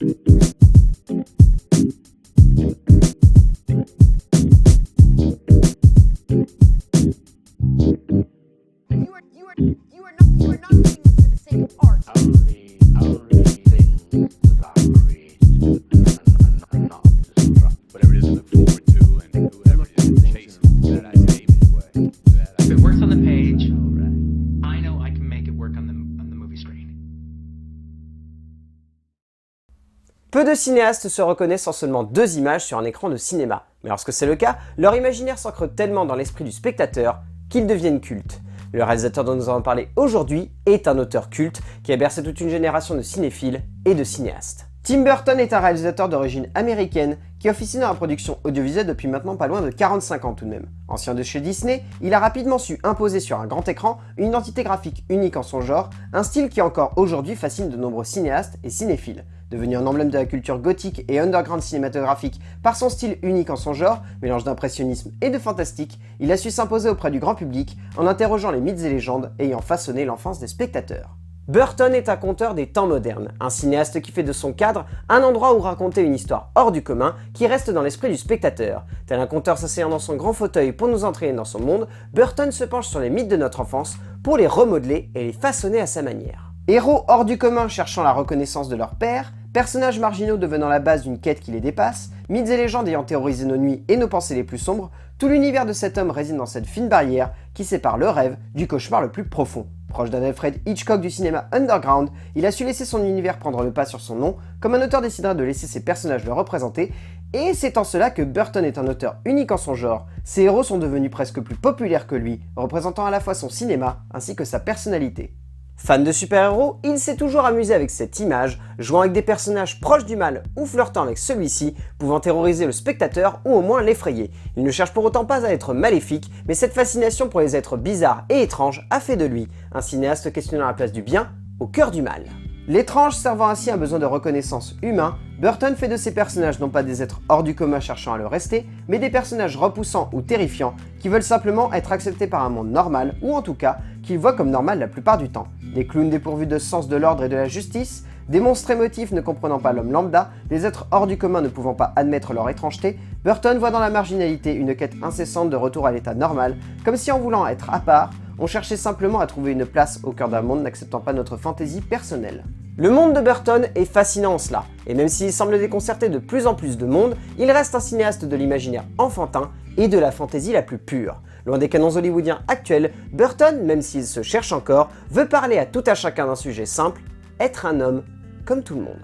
You are not doing this for the sake of art. Only things that are created and not destruct. Whatever it is to look forward to and whoever it is to chase that I say way. If it works on the page, I know I can make it work on the movie screen. Peu de cinéastes se reconnaissent en seulement 2 images sur un écran de cinéma, mais lorsque c'est le cas, leur imaginaire s'ancre tellement dans l'esprit du spectateur qu'ils deviennent cultes. Le réalisateur dont nous allons parler aujourd'hui est un auteur culte qui a bercé toute une génération de cinéphiles et de cinéastes. Tim Burton est un réalisateur d'origine américaine qui officie dans la production audiovisuelle depuis maintenant pas loin de 45 ans tout de même. Ancien de chez Disney, il a rapidement su imposer sur un grand écran une identité graphique unique en son genre, un style qui encore aujourd'hui fascine de nombreux cinéastes et cinéphiles. Devenu un emblème de la culture gothique et underground cinématographique par son style unique en son genre, mélange d'impressionnisme et de fantastique, il a su s'imposer auprès du grand public en interrogeant les mythes et légendes ayant façonné l'enfance des spectateurs. Burton est un conteur des temps modernes, un cinéaste qui fait de son cadre un endroit où raconter une histoire hors du commun qui reste dans l'esprit du spectateur. Tel un conteur s'asseyant dans son grand fauteuil pour nous entraîner dans son monde, Burton se penche sur les mythes de notre enfance pour les remodeler et les façonner à sa manière. Héros hors du commun cherchant la reconnaissance de leur père, personnages marginaux devenant la base d'une quête qui les dépasse, mythes et légendes ayant terrorisé nos nuits et nos pensées les plus sombres, tout l'univers de cet homme réside dans cette fine barrière qui sépare le rêve du cauchemar le plus profond. Proche d'un Alfred Hitchcock du cinéma underground, il a su laisser son univers prendre le pas sur son nom, comme un auteur déciderait de laisser ses personnages le représenter, et c'est en cela que Burton est un auteur unique en son genre. Ses héros sont devenus presque plus populaires que lui, représentant à la fois son cinéma ainsi que sa personnalité. Fan de super-héros, il s'est toujours amusé avec cette image, jouant avec des personnages proches du mal ou flirtant avec celui-ci, pouvant terroriser le spectateur ou au moins l'effrayer. Il ne cherche pour autant pas à être maléfique, mais cette fascination pour les êtres bizarres et étranges a fait de lui un cinéaste questionnant la place du bien au cœur du mal. L'étrange servant ainsi un besoin de reconnaissance humain, Burton fait de ses personnages non pas des êtres hors du commun cherchant à le rester, mais des personnages repoussants ou terrifiants qui veulent simplement être acceptés par un monde normal, ou en tout cas, qu'ils voient comme normal la plupart du temps. Des clowns dépourvus de sens de l'ordre et de la justice, des monstres émotifs ne comprenant pas l'homme lambda, des êtres hors du commun ne pouvant pas admettre leur étrangeté, Burton voit dans la marginalité une quête incessante de retour à l'état normal, comme si en voulant être à part, on cherchait simplement à trouver une place au cœur d'un monde n'acceptant pas notre fantaisie personnelle. Le monde de Burton est fascinant en cela, et même s'il semble déconcerter de plus en plus de monde, il reste un cinéaste de l'imaginaire enfantin et de la fantaisie la plus pure. Loin des canons hollywoodiens actuels, Burton, même s'il se cherche encore, veut parler à tout à chacun d'un sujet simple, être un homme comme tout le monde.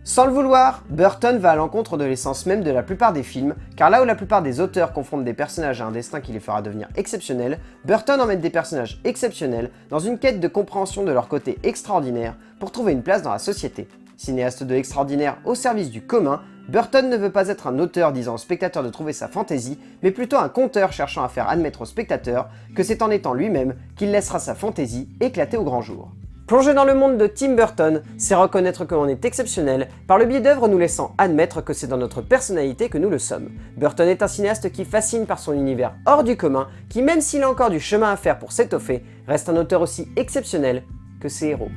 Sans le vouloir, Burton va à l'encontre de l'essence même de la plupart des films, car là où la plupart des auteurs confrontent des personnages à un destin qui les fera devenir exceptionnels, Burton emmène des personnages exceptionnels dans une quête de compréhension de leur côté extraordinaire pour trouver une place dans la société. Cinéaste de l'extraordinaire au service du commun, Burton ne veut pas être un auteur disant au spectateur de trouver sa fantaisie, mais plutôt un conteur cherchant à faire admettre au spectateur que c'est en étant lui-même qu'il laissera sa fantaisie éclater au grand jour. Plonger dans le monde de Tim Burton, c'est reconnaître que l'on est exceptionnel par le biais d'œuvres nous laissant admettre que c'est dans notre personnalité que nous le sommes. Burton est un cinéaste qui fascine par son univers hors du commun, qui même s'il a encore du chemin à faire pour s'étoffer, reste un auteur aussi exceptionnel que ses héros.